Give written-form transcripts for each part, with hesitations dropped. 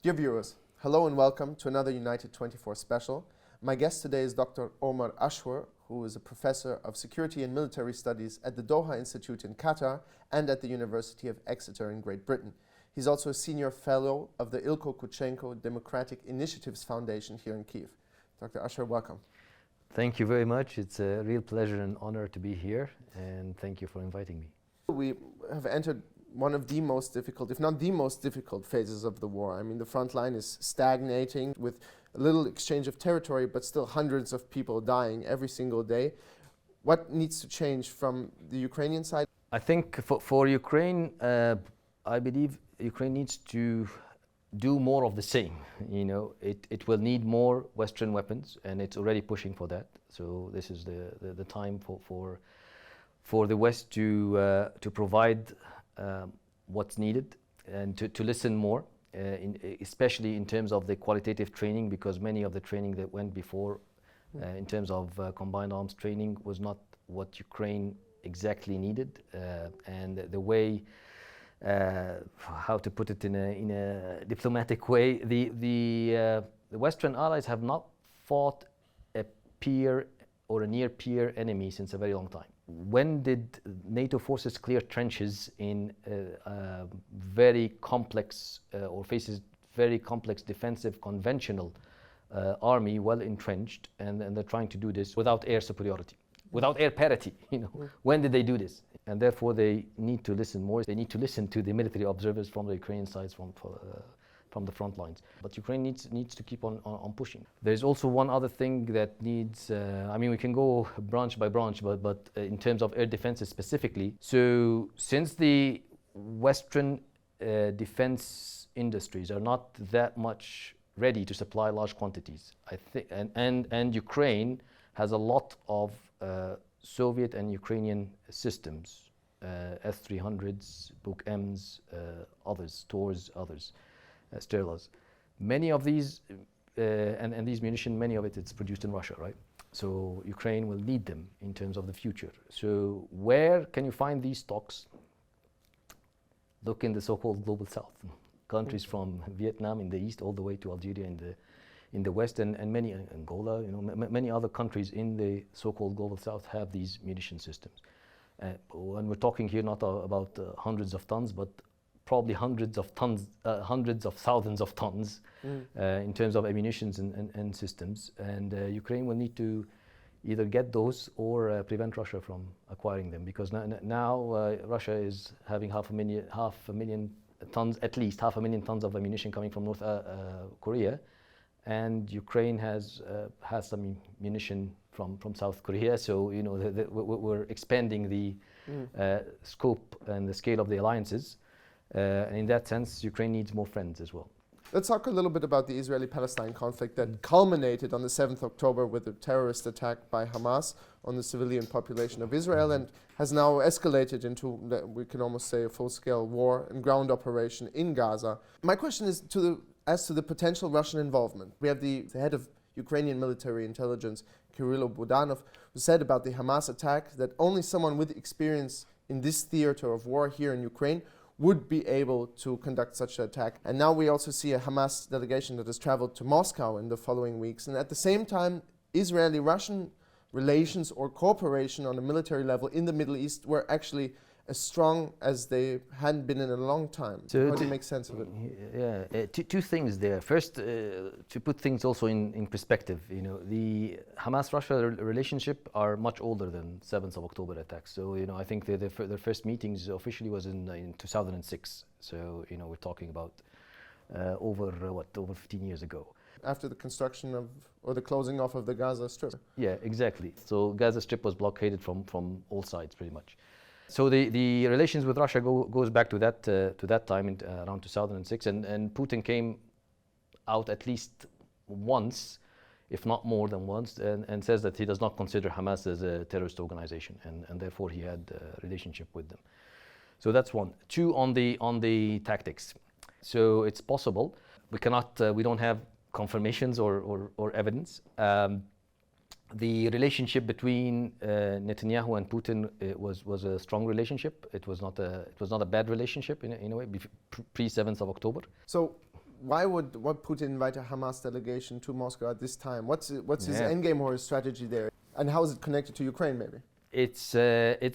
Dear viewers, hello and welcome to another United 24 special. My guest today is Dr. Omar Ashour, who is a professor of security and military studies at the Doha Institute in Qatar and at the University of Exeter in Great Britain. He's also a senior fellow of the Ilko Kuchenko Democratic Initiatives Foundation here in Kyiv. Dr. Ashour, welcome. Thank you very much. It's a real pleasure and honor to be here, and thank you for inviting me. We have entered one of the most difficult, if not the most difficult phases of the war. I mean, the front line is stagnating with a little exchange of territory, but still hundreds of people dying every single day. What needs to change from the Ukrainian side? I think for Ukraine, I believe Ukraine needs to do more of the same. You know, it will need more Western weapons, and it's already pushing for that. So this is the time for the West to provide what's needed and to listen more, especially in terms of the qualitative training, because many of the training that went before in terms of combined arms training was not what Ukraine exactly needed, and the way how to put it in a diplomatic way, the Western allies have not fought a peer or a near peer enemy since a very long time. When did NATO forces clear trenches in very complex or faces very complex defensive conventional army well entrenched, and they're trying to do this without air superiority, without air parity, you know? When did they do this? And therefore they need to listen more. They need to listen to the military observers from the Ukrainian sides, from the front lines. But Ukraine needs to keep on pushing. There's also one other thing that needs, I mean, we can go branch by branch, but in terms of air defenses specifically. So since the Western defense industries are not that much ready to supply large quantities, I think, and Ukraine has a lot of Soviet and Ukrainian systems, S-300s, Buk Ms, others, Tors, others. Sterlas. Many of these, and these munitions, many of it's produced in Russia, right? So Ukraine will need them in terms of the future. So where can you find these stocks? Look in the so-called global south. Countries from Vietnam in the east all the way to Algeria in the west, and many, Angola, you know, many other countries in the so-called global south have these munition systems. And we're talking here not about hundreds of tons, but probably hundreds of tons, hundreds of thousands of tons in terms of ammunition and systems. And Ukraine will need to either get those or prevent Russia from acquiring them, because now Russia is having half a million tons, at least half a million tons of ammunition coming from North Korea, and Ukraine has some munition from South Korea. So you know we're expanding the scope and the scale of the alliances. And in that sense, Ukraine needs more friends as well. Let's talk a little bit about the Israeli-Palestine conflict that culminated on the 7th October with a terrorist attack by Hamas on the civilian population of Israel, and has now escalated into, we can almost say, a full-scale war and ground operation in Gaza. My question is as to the potential Russian involvement. We have the head of Ukrainian military intelligence, Kirill Budanov, who said about the Hamas attack that only someone with experience in this theater of war here in Ukraine would be able to conduct such an attack. And now we also see a Hamas delegation that has traveled to Moscow in the following weeks. And at the same time, Israeli-Russian relations or cooperation on a military level in the Middle East were actually as strong as they hadn't been in a long time. So how do you make sense of it? Yeah, two things there. First, to put things also in perspective, you know, the Hamas-Russia relationship are much older than 7th of October attacks. So, you know, I think their first meetings officially was in 2006. So, you know, we're talking about over 15 years ago. After the construction of, or the closing off of the Gaza Strip. Yeah, exactly. So Gaza Strip was blockaded from all sides pretty much. So the relations with Russia goes back to that time in around 2006, and Putin came out at least once, if not more than once, and says that he does not consider Hamas as a terrorist organization, and therefore he had a relationship with them. So that's one. Two, on the tactics. So it's possible. We don't have confirmations or evidence. The relationship between Netanyahu and Putin was a strong relationship. It was not a bad relationship in a way pre 7th of October. So why would Putin invite a Hamas delegation to Moscow at this time? What's his endgame or his strategy there? And how is it connected to Ukraine, maybe? It's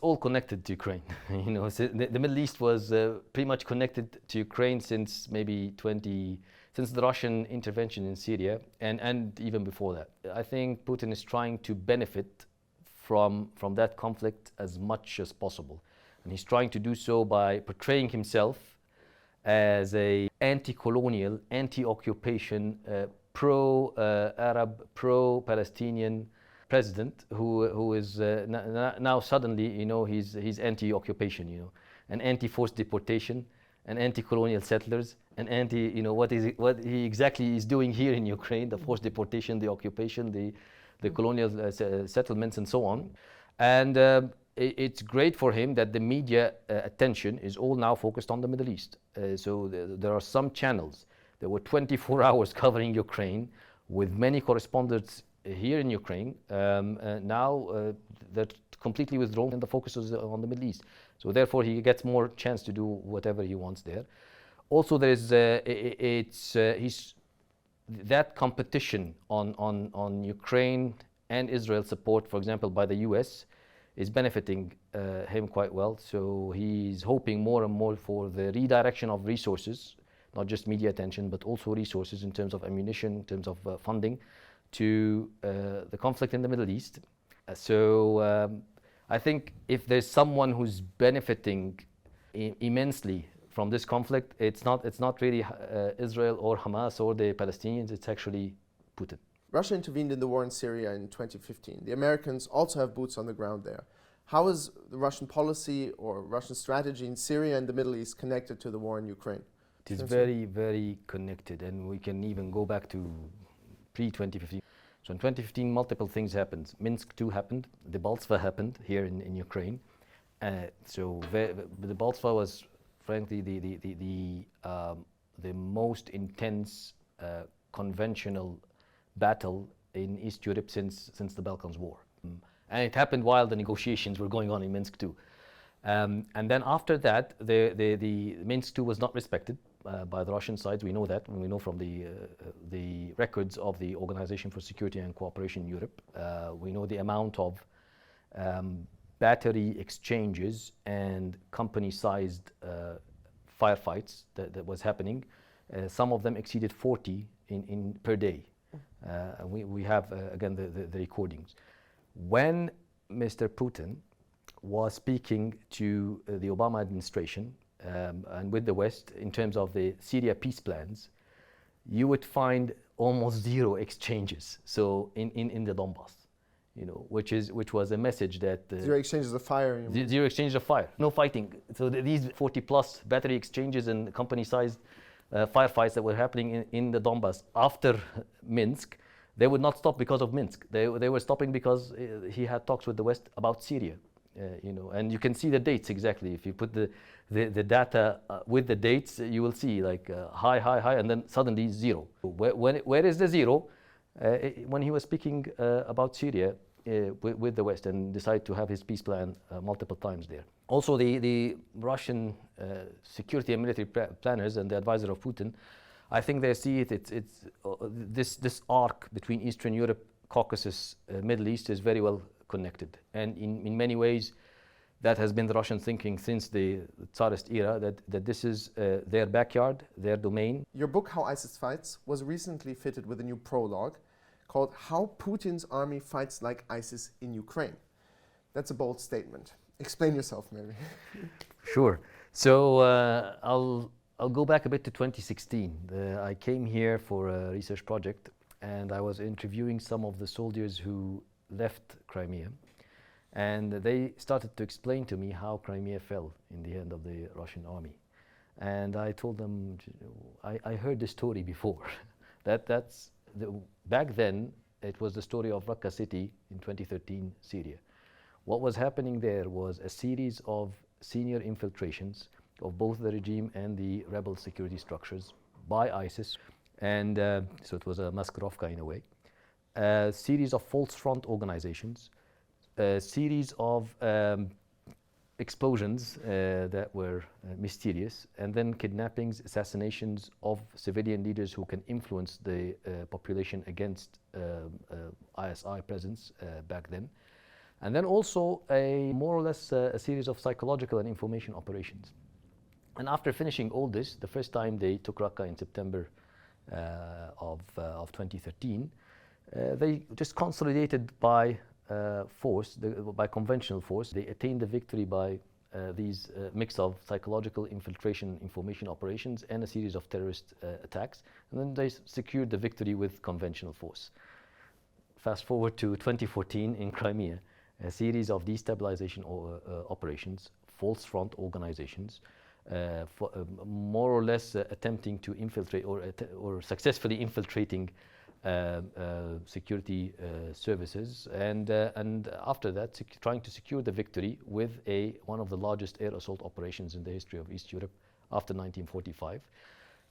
all connected to Ukraine. You know, so the Middle East was pretty much connected to Ukraine since maybe since the Russian intervention in Syria, and even before that. I think Putin is trying to benefit from that conflict as much as possible, and he's trying to do so by portraying himself as a anti-colonial, anti-occupation, pro-Arab, pro-Palestinian president who is now suddenly, you know, he's anti-occupation, you know, and anti-forced deportation, and anti-colonial settlers, and anti, you know, what he exactly is doing here in Ukraine, the forced deportation, the occupation, the colonial settlements, and so on. And it's great for him that the media attention is all now focused on the Middle East. So there are some channels that were 24 hours covering Ukraine, with many correspondents here in Ukraine. Now they're completely withdrawn, and the focus is on the Middle East. So therefore he gets more chance to do whatever he wants there. Also there is that competition on Ukraine and Israel support, for example, by the US, is benefiting him quite well. So he's hoping more and more for the redirection of resources, not just media attention, but also resources in terms of ammunition, in terms of funding, to the conflict in the Middle East. I think if there's someone who's benefiting immensely from this conflict, it's not really Israel or Hamas or the Palestinians, it's actually Putin. Russia intervened in the war in Syria in 2015. The Americans also have boots on the ground there. How is the Russian policy or Russian strategy in Syria and the Middle East connected to the war in Ukraine? It is very, very connected, and we can even go back to pre-2015. So in 2015, multiple things happened. Minsk II happened, the Baltva happened here in Ukraine. So the Baltva was, frankly, the most intense conventional battle in East Europe since the Balkans War. And it happened while the negotiations were going on in Minsk II. And then after that, the Minsk II was not respected by the Russian side. We know that, and we know from the records of the Organization for Security and Cooperation in Europe. We know the amount of battery exchanges and company-sized firefights that was happening. Some of them exceeded 40 per day. We have, again, the recordings. When Mr. Putin was speaking to the Obama administration and with the West in terms of the Syria peace plans, you would find almost zero exchanges. So in the Donbass, you know, which was a message that zero exchanges of fire. Zero exchanges of fire, no fighting. So these 40+ battery exchanges and company-sized firefights that were happening in the Donbass after Minsk, they would not stop because of Minsk. They were stopping because he had talks with the West about Syria. You know, and you can see the dates exactly. If you put the data with the dates, you will see like high, and then suddenly zero. Where is the zero? When he was speaking about Syria with the West and decided to have his peace plan multiple times there. Also, the Russian security and military planners and the advisor of Putin, I think they see it's this arc between Eastern Europe, Caucasus, Middle East is very well connected, and in many ways that has been the Russian thinking since the Tsarist era, that this is their backyard, their domain. Your book, How ISIS Fights, was recently fitted with a new prologue called How Putin's Army Fights Like ISIS in Ukraine. That's a bold statement. Explain yourself, maybe. Sure. So I'll go back a bit to 2016. I came here for a research project, and I was interviewing some of the soldiers who left Crimea, and they started to explain to me how Crimea fell in the hand of the Russian army. And I told them, I heard this story before. Back then, it was the story of Raqqa city in 2013, Syria. What was happening there was a series of senior infiltrations of both the regime and the rebel security structures by ISIS. And so it was a maskirovka in a way. A series of false front organizations, a series of explosions that were mysterious, and then kidnappings, assassinations of civilian leaders who can influence the population against ISI presence back then. And then also a more or less a series of psychological and information operations. And after finishing all this, the first time they took Raqqa in September of 2013, they just consolidated by force, by conventional force. They attained the victory by these mix of psychological infiltration, information operations, and a series of terrorist attacks. And then they secured the victory with conventional force. Fast forward to 2014 in Crimea, a series of destabilization operations, false front organizations, more or less attempting to infiltrate or successfully infiltrating security services, and after that trying to secure the victory with one of the largest air assault operations in the history of East Europe after 1945.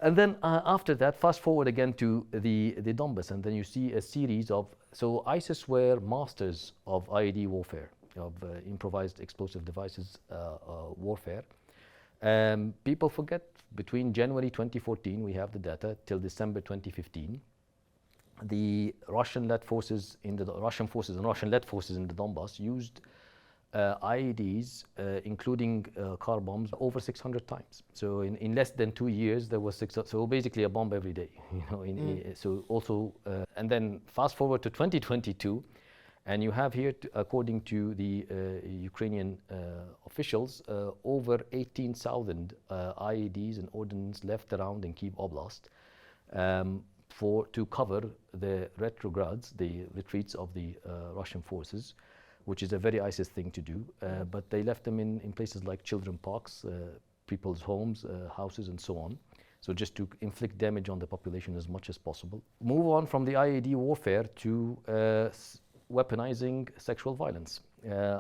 And then after that, fast forward again to the Donbass, and then you see a series of, so ISIS were masters of IED warfare, of improvised explosive devices warfare. People forget, between January 2014, we have the data, till December 2015, the Russian-led forces and Russian-led forces in the Donbass used IEDs, including car bombs, over 600 times. So in less than 2 years, there was so basically a bomb every day. So also, and then fast forward to 2022, and you have here, according to the Ukrainian officials, over 18,000 IEDs and ordnance left around in Kyiv Oblast to cover the retrogrades, the retreats of the Russian forces, which is a very ISIS thing to do. But they left them in places like children parks, people's homes, houses, and so on. So just to inflict damage on the population as much as possible. Move on from the IED warfare to weaponizing sexual violence.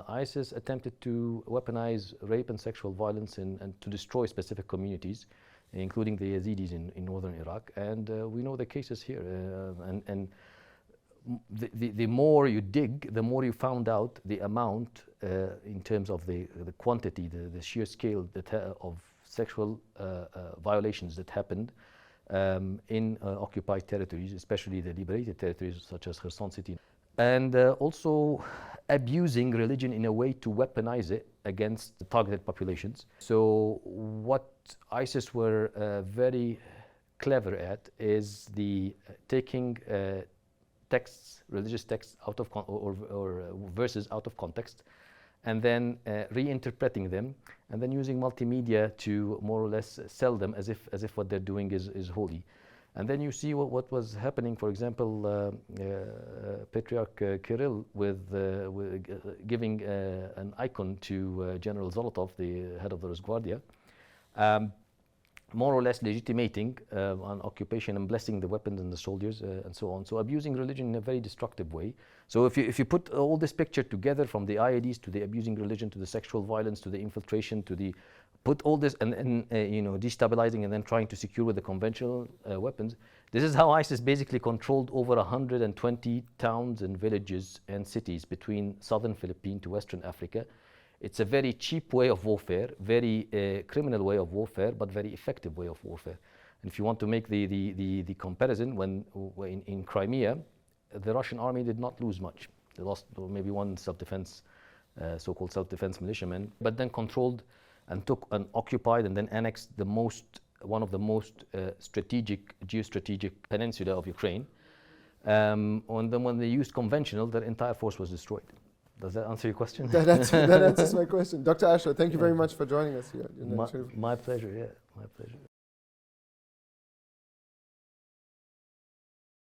ISIS attempted to weaponize rape and sexual violence and to destroy specific communities, including the Yazidis in northern Iraq. And we know the cases here. And the more you dig, the more you found out the amount in terms of the quantity, the sheer scale of sexual violations that happened in occupied territories, especially the liberated territories such as Kherson City. And also abusing religion in a way to weaponize it against the targeted populations. So what ISIS were very clever at is taking texts, religious texts out of or verses out of context, and then reinterpreting them, and then using multimedia to more or less sell them as if what they're doing is holy. And then you see what was happening, for example, Patriarch Kirill with giving an icon to General Zolotov, the head of the Rosguardia, more or less legitimating an occupation and blessing the weapons and the soldiers and so on. So abusing religion in a very destructive way. So if you put all this picture together, from the IEDs to the abusing religion to the sexual violence to the infiltration to the put all this and destabilizing and then trying to secure with the conventional weapons, this is how ISIS basically controlled over 120 towns and villages and cities between southern Philippines to Western Africa. It's a very cheap way of warfare, very criminal way of warfare, but very effective way of warfare. And if you want to make the comparison, when in Crimea, the Russian army did not lose much. They lost maybe one self-defense, so-called self-defense militiaman, but then controlled and took and occupied and then annexed one of the most geostrategic peninsula of Ukraine. And then when they used conventional, their entire force was destroyed. Does that answer your question? That answers my question. Dr. Ashour, thank you very much for joining us here. My pleasure, yeah, my pleasure.